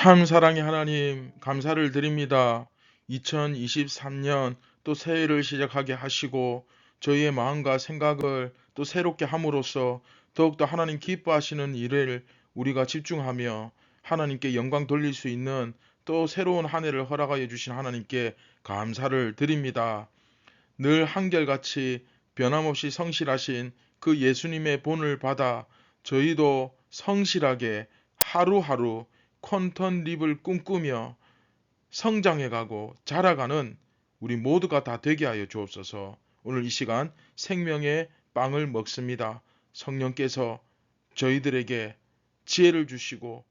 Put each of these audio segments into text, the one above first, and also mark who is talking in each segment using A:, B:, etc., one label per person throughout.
A: 참 사랑의 하나님, 감사를 드립니다. 2023년 또 새해를 시작하게 하시고 저희의 마음과 생각을 또 새롭게 함으로써 더욱더 하나님 기뻐하시는 일을 우리가 집중하며 하나님께 영광 돌릴 수 있는 또 새로운 한 해를 허락하여 주신 하나님께 감사를 드립니다. 늘 한결같이 변함없이 성실하신 그 예수님의 본을 받아 저희도 성실하게 하루하루 콘턴 립을 꿈꾸며 성장해가고 자라가는 우리 모두가 다 되게 하여 주옵소서. 오늘 이 시간 생명의 빵을 먹습니다. 성령께서 저희들에게 지혜를 주시고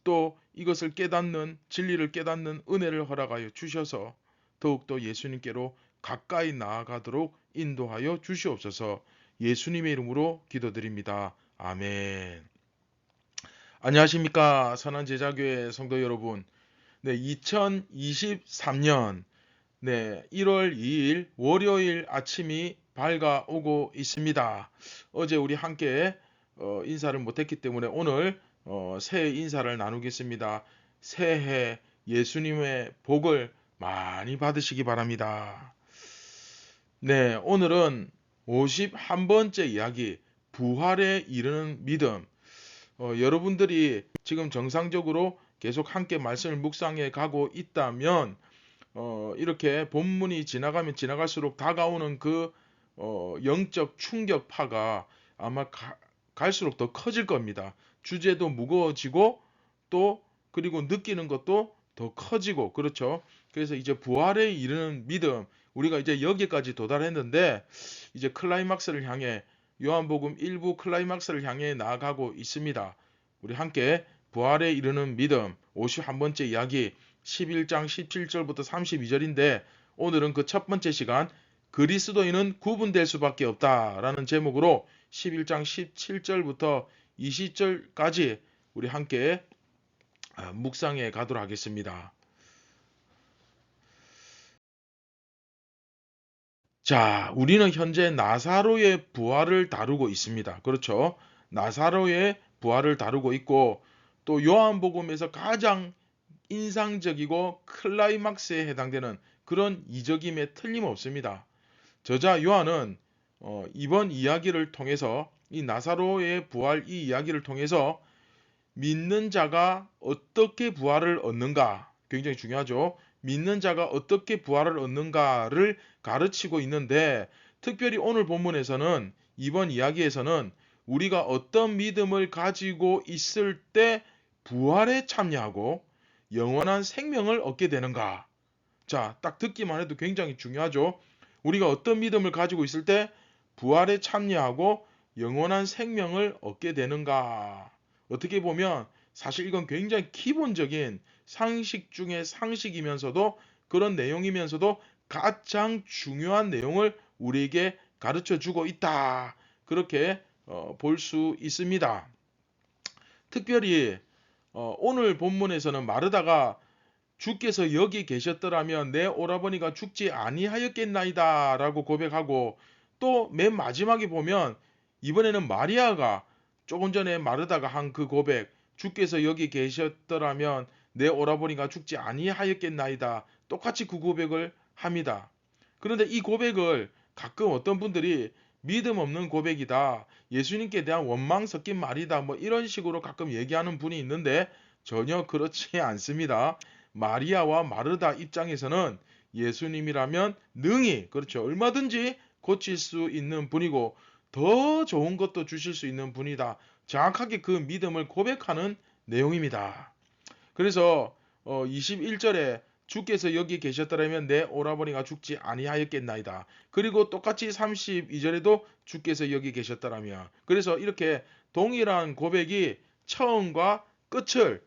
A: 또 이것을 깨닫는 진리를 깨닫는 은혜를 허락하여 주셔서 더욱더 예수님께로 가까이 나아가도록 인도하여 주시옵소서. 예수님의 이름으로 기도드립니다. 아멘. 안녕하십니까 선한 제자교회 성도 여러분. 네, 2023년 1월 2일 월요일 아침이 밝아오고 있습니다. 어제 우리 함께 인사를 못했기 때문에 오늘 새해 인사를 나누겠습니다. 새해 예수님의 복을 많이 받으시기 바랍니다. 네, 오늘은 51번째 이야기, 부활에 이르는 믿음. 여러분들이 지금 정상적으로 계속 함께 말씀을 묵상해 가고 있다면 이렇게 본문이 지나가면 지나갈수록 다가오는 그 영적 충격파가 아마 갈수록 더 커질 겁니다. 주제도 무거워지고 또 그리고 느끼는 것도 더 커지고 그렇죠. 그래서 이제 부활에 이르는 믿음, 우리가 이제 여기까지 도달했는데 이제 클라이막스를 향해 요한복음 1부 클라이막스를 향해 나아가고 있습니다. 우리 함께 부활에 이르는 믿음 51번째 이야기 11장 17절부터 32절인데 오늘은 그 첫 번째 시간 그리스도인은 구분될 수밖에 없다라는 제목으로 11장 17절부터 20절까지 우리 함께 묵상해 가도록 하겠습니다. 자, 우리는 현재 나사로의 부활을 다루고 있습니다. 그렇죠? 나사로의 부활을 다루고 있고 또 요한복음에서 가장 인상적이고 클라이막스에 해당되는 그런 이적임에 틀림없습니다. 저자 요한은 이번 이야기를 통해서 이 나사로의 부활 이 이야기를 통해서 믿는 자가 어떻게 부활을 얻는가, 굉장히 중요하죠. 믿는 자가 어떻게 부활을 얻는가를 가르치고 있는데 특별히 오늘 본문에서는 이번 이야기에서는 우리가 어떤 믿음을 가지고 있을 때 부활에 참여하고 영원한 생명을 얻게 되는가. 자, 딱 듣기만 해도 굉장히 중요하죠. 우리가 어떤 믿음을 가지고 있을 때 부활에 참여하고 영원한 생명을 얻게 되는가. 어떻게 보면 사실 이건 굉장히 기본적인 상식 중에 상식이면서도 그런 내용이면서도 가장 중요한 내용을 우리에게 가르쳐 주고 있다. 그렇게 볼 수 있습니다. 특별히 오늘 본문에서는 마르다가 주께서 여기 계셨더라면 내 오라버니가 죽지 아니하였겠나이다 라고 고백하고 또 맨 마지막에 보면 이번에는 마리아가 조금 전에 마르다가 한 그 고백, 주께서 여기 계셨더라면 내 오라버니가 죽지 아니하였겠나이다, 똑같이 그 고백을 합니다. 그런데 이 고백을 가끔 어떤 분들이 믿음 없는 고백이다, 예수님께 대한 원망 섞인 말이다, 뭐 이런 식으로 가끔 얘기하는 분이 있는데 전혀 그렇지 않습니다. 마리아와 마르다 입장에서는 예수님이라면 능히, 그렇죠, 얼마든지 고칠 수 있는 분이고 더 좋은 것도 주실 수 있는 분이다. 정확하게 그 믿음을 고백하는 내용입니다. 그래서 21절에 주께서 여기 계셨더라면 내 오라버니가 죽지 아니하였겠나이다. 그리고 똑같이 32절에도 주께서 여기 계셨더라면. 그래서 이렇게 동일한 고백이 처음과 끝을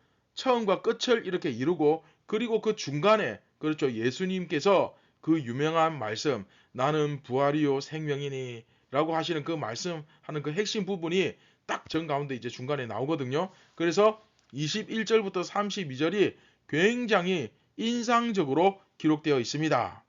A: 이렇게 이루고 그리고 그 중간에, 그렇죠, 예수님께서 그 유명한 말씀, 나는 부활이요 생명이니 라고 하시는 그 말씀하는 그 핵심 부분이 딱 정 가운데 이제 중간에 나오거든요. 그래서 21절부터 32절이 굉장히 인상적으로 기록되어 있습니다.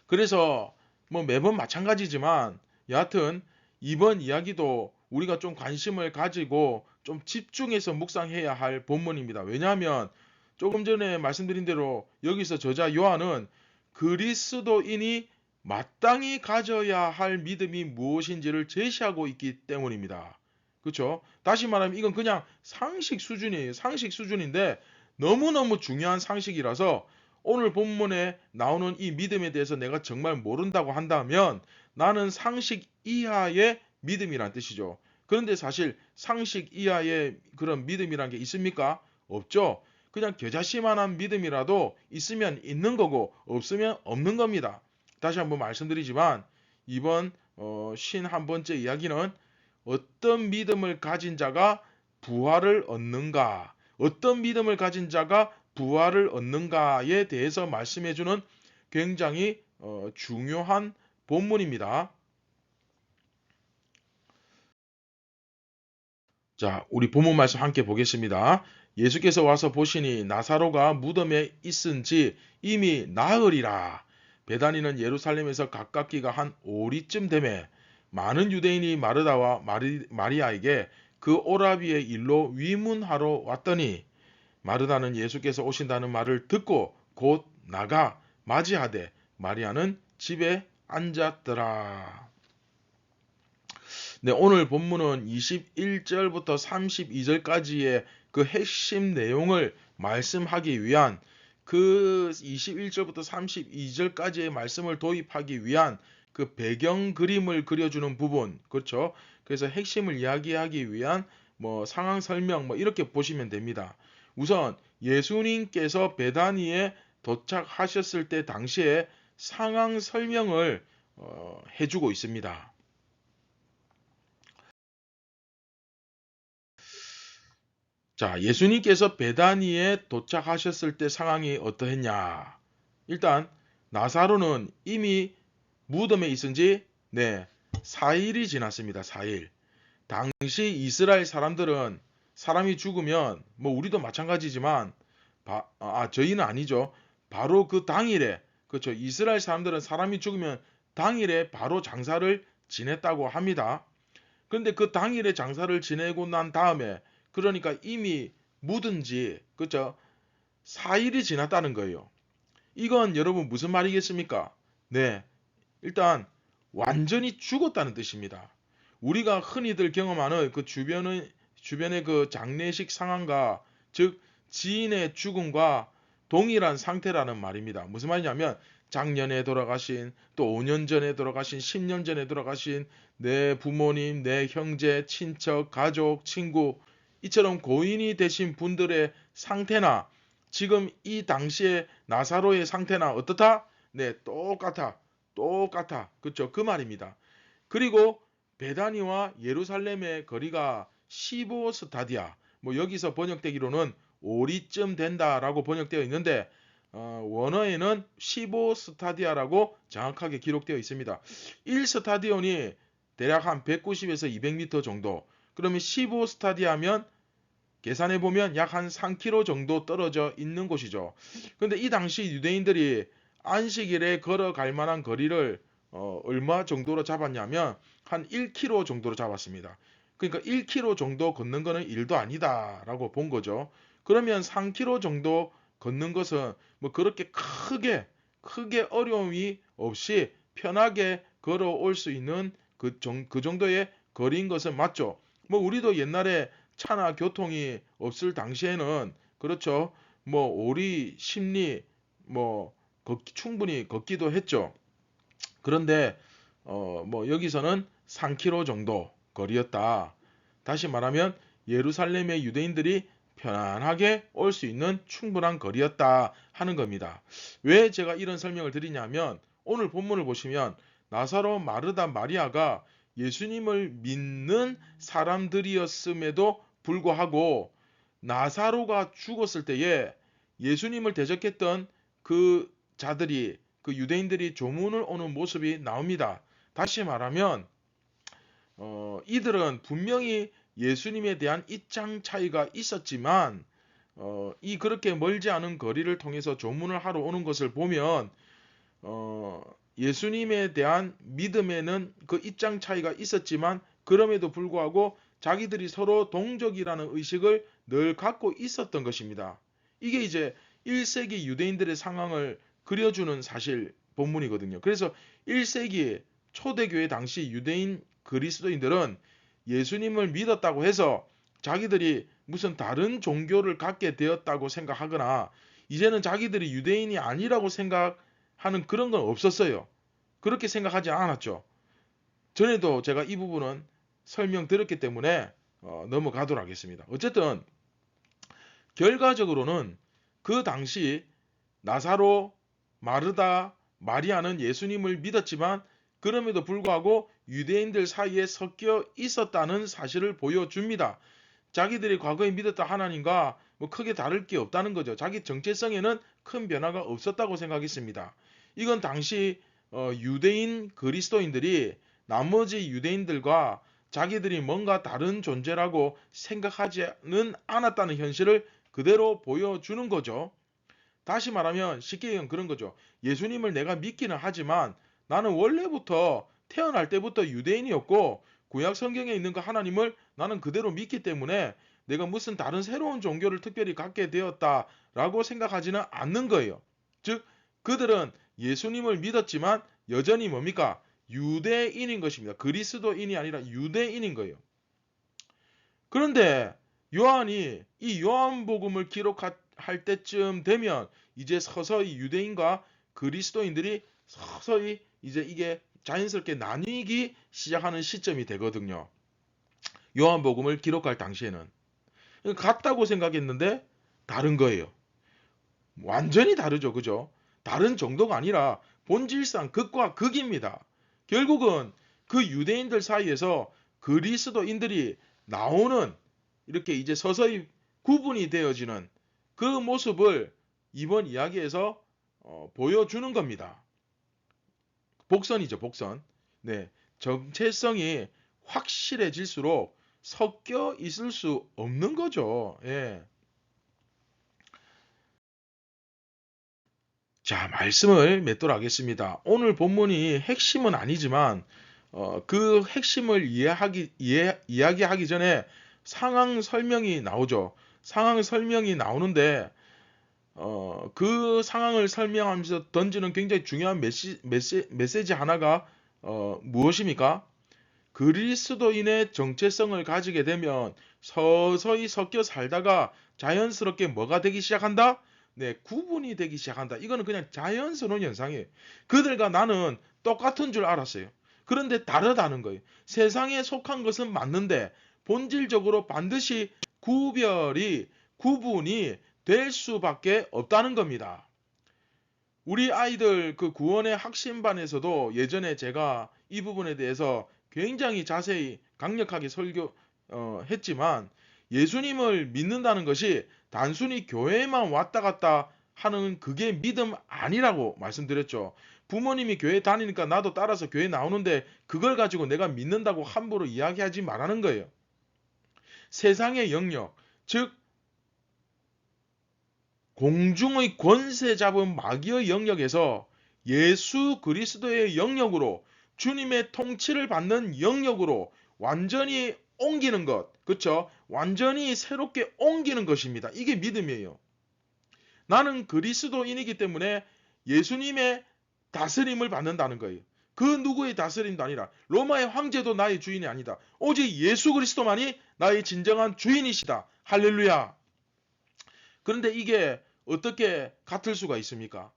A: 그래서 뭐 매번 마찬가지지만 여하튼 이번 이야기도 우리가 좀 관심을 가지고 좀 집중해서 묵상해야 할 본문입니다. 왜냐하면 조금 전에 말씀드린 대로 여기서 저자 요한은 그리스도인이 마땅히 가져야 할 믿음이 무엇인지를 제시하고 있기 때문입니다. 그렇죠? 다시 말하면 이건 그냥 상식 수준이에요. 상식 수준인데 너무너무 중요한 상식이라서 오늘 본문에 나오는 이 믿음에 대해서 내가 정말 모른다고 한다면 나는 상식 이하의 믿음이란 뜻이죠. 그런데 사실 상식 이하의 그런 믿음이란 게 있습니까? 없죠. 그냥 겨자씨만한 믿음이라도 있으면 있는 거고 없으면 없는 겁니다. 다시 한번 말씀드리지만 이번 51번째 이야기는 어떤 믿음을 가진 자가 부활을 얻는가, 어떤 믿음을 가진 자가 부활을 얻는가에 대해서 말씀해주는 굉장히 중요한 본문입니다. 자, 우리 본문 말씀 함께 보겠습니다. 예수께서 와서 보시니 나사로가 무덤에 있은지 이미 나으리라. 베다니는 예루살렘에서 가깝기가 한 오리쯤 되매 많은 유대인이 마르다와 마리아에게 그 오라비의 일로 위문하러 왔더니 마르다는 예수께서 오신다는 말을 듣고 곧 나가 맞이하되 마리아는 집에 앉았더라. 네, 오늘 본문은 21절부터 32절까지의 그 핵심 내용을 말씀하기 위한 그 21절부터 32절까지의 말씀을 도입하기 위한 그 배경 그림을 그려주는 부분, 그렇죠? 그래서 핵심을 이야기하기 위한 뭐 상황 설명 뭐 이렇게 보시면 됩니다. 우선 예수님께서 베다니에 도착하셨을 때 당시에 상황 설명을 해주고 있습니다. 자, 예수님께서 베다니에 도착하셨을 때 상황이 어떠했냐? 일단 나사로는 이미 무덤에 있은 지 4일이 지났습니다. 4일. 당시 이스라엘 사람들은 사람이 죽으면 뭐 우리도 마찬가지지만 저희는 아니죠. 바로 그 당일에 그렇죠. 이스라엘 사람들은 사람이 죽으면 당일에 바로 장사를 지냈다고 합니다. 그런데 그 당일에 장사를 지내고 난 다음에 그러니까 이미 묻은 지 그렇죠. 4일이 지났다는 거예요. 이건 여러분 무슨 말이겠습니까? 네. 일단 완전히 죽었다는 뜻입니다. 우리가 흔히들 경험하는 그 주변의 그 장례식 상황과 즉 지인의 죽음과 동일한 상태라는 말입니다. 무슨 말이냐면 작년에 돌아가신 또 5년 전에 돌아가신 10년 전에 돌아가신 내 부모님, 내 형제, 친척, 가족, 친구 이처럼 고인이 되신 분들의 상태나 지금 이 당시에 나사로의 상태나 어떻다? 네, 똑같아. 똑같아. 그렇죠? 그 말입니다. 그리고 베다니와 예루살렘의 거리가 15스타디아. 뭐 여기서 번역되기로는 오리쯤 된다라고 번역되어 있는데 원어에는 15스타디아라고 정확하게 기록되어 있습니다. 1스타디온이 대략 한 190에서 200m 정도. 그러면 15스타디아면 계산해 보면 약 한 3km 정도 떨어져 있는 곳이죠. 근데 이 당시 유대인들이 안식일에 걸어갈 만한 거리를 얼마 정도로 잡았냐면 한 1km 정도로 잡았습니다. 그러니까 1km 정도 걷는 거는 일도 아니다라고 본 거죠. 그러면 3km 정도 걷는 것은 뭐 그렇게 크게 어려움이 없이 편하게 걸어올 수 있는 그 정도의 거리인 것은 맞죠. 뭐 우리도 옛날에 차나 교통이 없을 당시에는 그렇죠. 뭐 오리, 십리 뭐 충분히 걷기도 했죠. 그런데 뭐 여기서는 3km 정도 거리였다. 다시 말하면 예루살렘의 유대인들이 편안하게 올 수 있는 충분한 거리였다 하는 겁니다. 왜 제가 이런 설명을 드리냐면 오늘 본문을 보시면 나사로, 마르다, 마리아가 예수님을 믿는 사람들이었음에도 불구하고 나사로가 죽었을 때에 예수님을 대적했던 그 자들이 그 유대인들이 조문을 오는 모습이 나옵니다. 다시 말하면 이들은 분명히 예수님에 대한 입장 차이가 있었지만 이 그렇게 멀지 않은 거리를 통해서 조문을 하러 오는 것을 보면 예수님에 대한 믿음에는 그 입장 차이가 있었지만 그럼에도 불구하고 자기들이 서로 동족이라는 의식을 늘 갖고 있었던 것입니다. 이게 이제 1세기 유대인들의 상황을 그려주는 사실 본문이거든요. 그래서 1세기 초대교회 당시 유대인 그리스도인들은 예수님을 믿었다고 해서 자기들이 무슨 다른 종교를 갖게 되었다고 생각하거나 이제는 자기들이 유대인이 아니라고 생각하는 그런 건 없었어요. 그렇게 생각하지 않았죠. 전에도 제가 이 부분은 설명드렸기 때문에 넘어가도록 하겠습니다. 어쨌든 결과적으로는 그 당시 나사로, 마르다, 마리아는 예수님을 믿었지만 그럼에도 불구하고 유대인들 사이에 섞여 있었다는 사실을 보여줍니다. 자기들이 과거에 믿었던 하나님과 뭐 크게 다를 게 없다는 거죠. 자기 정체성에는 큰 변화가 없었다고 생각했습니다. 이건 당시 유대인 그리스도인들이 나머지 유대인들과 자기들이 뭔가 다른 존재라고 생각하지는 않았다는 현실을 그대로 보여주는 거죠. 다시 말하면 쉽게 얘기하면 그런 거죠. 예수님을 내가 믿기는 하지만 나는 원래부터 태어날 때부터 유대인이었고 구약 성경에 있는 그 하나님을 나는 그대로 믿기 때문에 내가 무슨 다른 새로운 종교를 특별히 갖게 되었다라고 생각하지는 않는 거예요. 즉 그들은 예수님을 믿었지만 여전히 뭡니까? 유대인인 것입니다. 그리스도인이 아니라 유대인인 거예요. 그런데 요한이 이 요한복음을 기록할 때쯤 되면 이제 서서히 유대인과 그리스도인들이 서서히 이제 이게 자연스럽게 나뉘기 시작하는 시점이 되거든요. 요한복음을 기록할 당시에는 같다고 생각했는데 다른 거예요. 완전히 다르죠. 그죠? 다른 정도가 아니라 본질상 극과 극입니다. 결국은 그 유대인들 사이에서 그리스도인들이 나오는 이렇게 이제 서서히 구분이 되어지는 그 모습을 이번 이야기에서 보여주는 겁니다. 복선이죠, 복선. 네, 정체성이 확실해질수록 섞여 있을 수 없는 거죠. 예. 자, 말씀을 맺도록 하겠습니다. 오늘 본문이 핵심은 아니지만 그 핵심을 이야기하기 전에 상황 설명이 나오죠. 상황 설명이 나오는데 그 상황을 설명하면서 던지는 굉장히 중요한 메시지 하나가 무엇입니까? 그리스도인의 정체성을 가지게 되면 서서히 섞여 살다가 자연스럽게 뭐가 되기 시작한다? 네, 구분이 되기 시작한다. 이거는 그냥 자연스러운 현상이에요. 그들과 나는 똑같은 줄 알았어요. 그런데 다르다는 거예요. 세상에 속한 것은 맞는데 본질적으로 반드시 구분이 될 수밖에 없다는 겁니다. 우리 아이들 그 구원의 학심반에서도 예전에 제가 이 부분에 대해서 굉장히 자세히 강력하게 설교했지만 예수님을 믿는다는 것이 단순히 교회에만 왔다 갔다 하는 그게 믿음 아니라고 말씀드렸죠. 부모님이 교회 다니니까 나도 따라서 교회 나오는데 그걸 가지고 내가 믿는다고 함부로 이야기하지 말라는 거예요. 세상의 영역, 즉 공중의 권세 잡은 마귀의 영역에서 예수 그리스도의 영역으로 주님의 통치를 받는 영역으로 완전히 옮기는 것, 그렇죠? 완전히 새롭게 옮기는 것입니다. 이게 믿음이에요. 나는 그리스도인이기 때문에 예수님의 다스림을 받는다는 거예요. 그 누구의 다스림도 아니라 로마의 황제도 나의 주인이 아니다. 오직 예수 그리스도만이 나의 진정한 주인이시다. 할렐루야. 그런데 이게 어떻게 같을 수가 있습니까?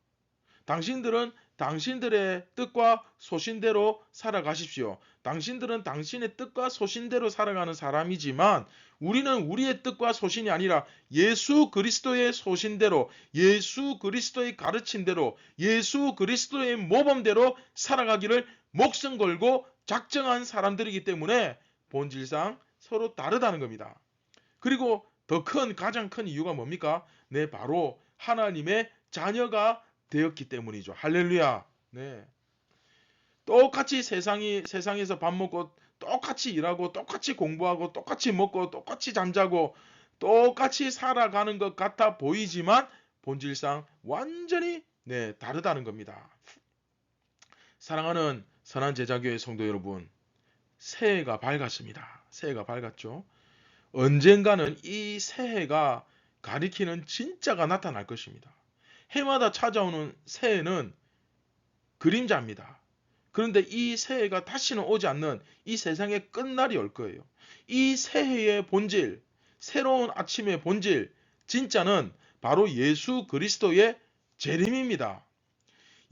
A: 당신들은 당신들의 뜻과 소신대로 살아가십시오. 당신들은 당신의 뜻과 소신대로 살아가는 사람이지만 우리는 우리의 뜻과 소신이 아니라 예수 그리스도의 소신대로, 예수 그리스도의 가르침대로, 예수 그리스도의 모범대로 살아가기를 목숨 걸고 작정한 사람들이기 때문에 본질상 서로 다르다는 겁니다. 그리고 가장 큰 이유가 뭡니까? 네, 바로 하나님의 자녀가 되었기 때문이죠. 할렐루야. 네. 똑같이 세상에서 밥 먹고 똑같이 일하고 똑같이 공부하고 똑같이 먹고 똑같이 잠자고 똑같이 살아가는 것 같아 보이지만 본질상 완전히 네, 다르다는 겁니다. 사랑하는 선한 제자교회 성도 여러분, 새해가 밝았습니다. 새해가 밝았죠. 언젠가는 이 새해가 가리키는 진짜가 나타날 것입니다. 해마다 찾아오는 새해는 그림자입니다. 그런데 이 새해가 다시는 오지 않는 이 세상의 끝날이 올 거예요. 이 새해의 본질, 새로운 아침의 본질, 진짜는 바로 예수 그리스도의 재림입니다.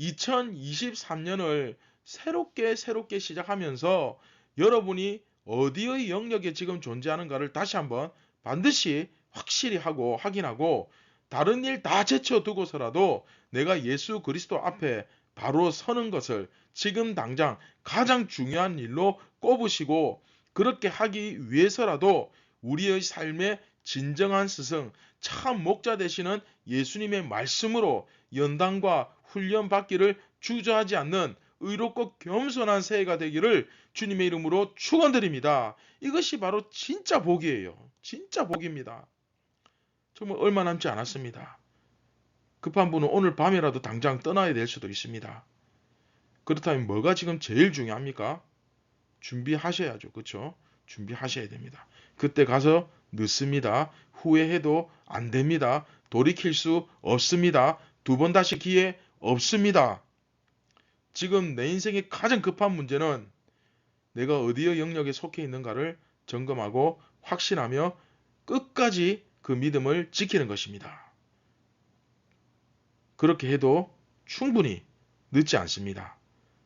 A: 2023년을 새롭게 시작하면서 여러분이 어디의 영역에 지금 존재하는가를 다시 한번 반드시 확실히 하고 확인하고, 다른 일 다 제쳐두고서라도 내가 예수 그리스도 앞에 바로 서는 것을 지금 당장 가장 중요한 일로 꼽으시고, 그렇게 하기 위해서라도 우리의 삶의 진정한 스승, 참 목자 되시는 예수님의 말씀으로 연단과 훈련 받기를 주저하지 않는 의롭고 겸손한 새해가 되기를 주님의 이름으로 축원드립니다. 이것이 바로 진짜 복이에요. 진짜 복입니다. 정말 얼마 남지 않았습니다. 급한 분은 오늘 밤이라도 당장 떠나야 될 수도 있습니다. 그렇다면 뭐가 지금 제일 중요합니까? 준비하셔야죠. 그렇죠? 준비하셔야 됩니다. 그때 가서 늦습니다. 후회해도 안 됩니다. 돌이킬 수 없습니다. 두 번 다시 기회 없습니다. 지금 내 인생의 가장 급한 문제는 내가 어디의 영역에 속해 있는가를 점검하고 확신하며 끝까지 그 믿음을 지키는 것입니다. 그렇게 해도 충분히 늦지 않습니다.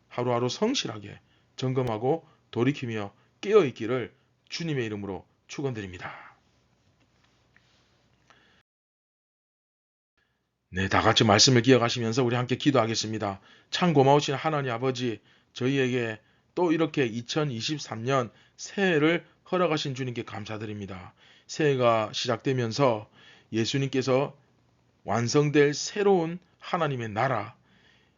A: 하루하루 성실하게 점검하고 돌이키며 깨어있기를 주님의 이름으로 축원드립니다. 네, 다 같이 말씀을 기억하시면서 우리 함께 기도하겠습니다. 참 고마우신 하나님 아버지, 저희에게 또 이렇게 2023년 새해를 허락하신 주님께 감사드립니다. 새해가 시작되면서 예수님께서 완성될 새로운 하나님의 나라,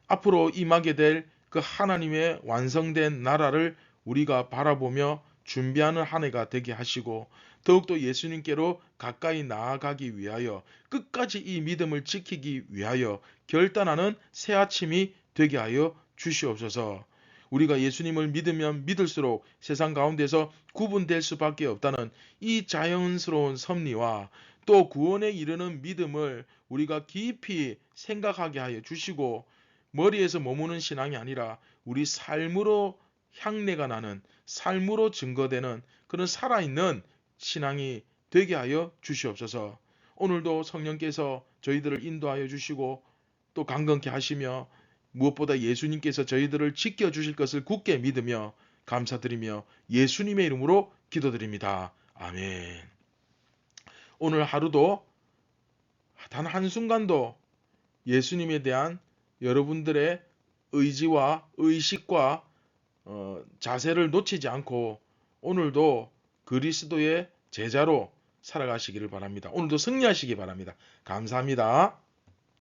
A: 앞으로 임하게 될 그 하나님의 완성된 나라를 우리가 바라보며 준비하는 한 해가 되게 하시고, 더욱더 예수님께로 가까이 나아가기 위하여 끝까지 이 믿음을 지키기 위하여 결단하는 새 아침이 되게 하여 주시옵소서. 우리가 예수님을 믿으면 믿을수록 세상 가운데서 구분될 수밖에 없다는 이 자연스러운 섭리와 또 구원에 이르는 믿음을 우리가 깊이 생각하게 하여 주시고, 머리에서 머무는 신앙이 아니라 우리 삶으로 향내가 나는, 삶으로 증거되는 그런 살아있는 신앙이 되게 하여 주시옵소서. 오늘도 성령께서 저희들을 인도하여 주시고 또 강건케 하시며, 무엇보다 예수님께서 저희들을 지켜주실 것을 굳게 믿으며 감사드리며 예수님의 이름으로 기도드립니다. 아멘. 오늘 하루도 단 한순간도 예수님에 대한 여러분들의 의지와 의식과 자세를 놓치지 않고 오늘도 그리스도의 제자로 살아가시기를 바랍니다. 오늘도 승리하시기 바랍니다. 감사합니다.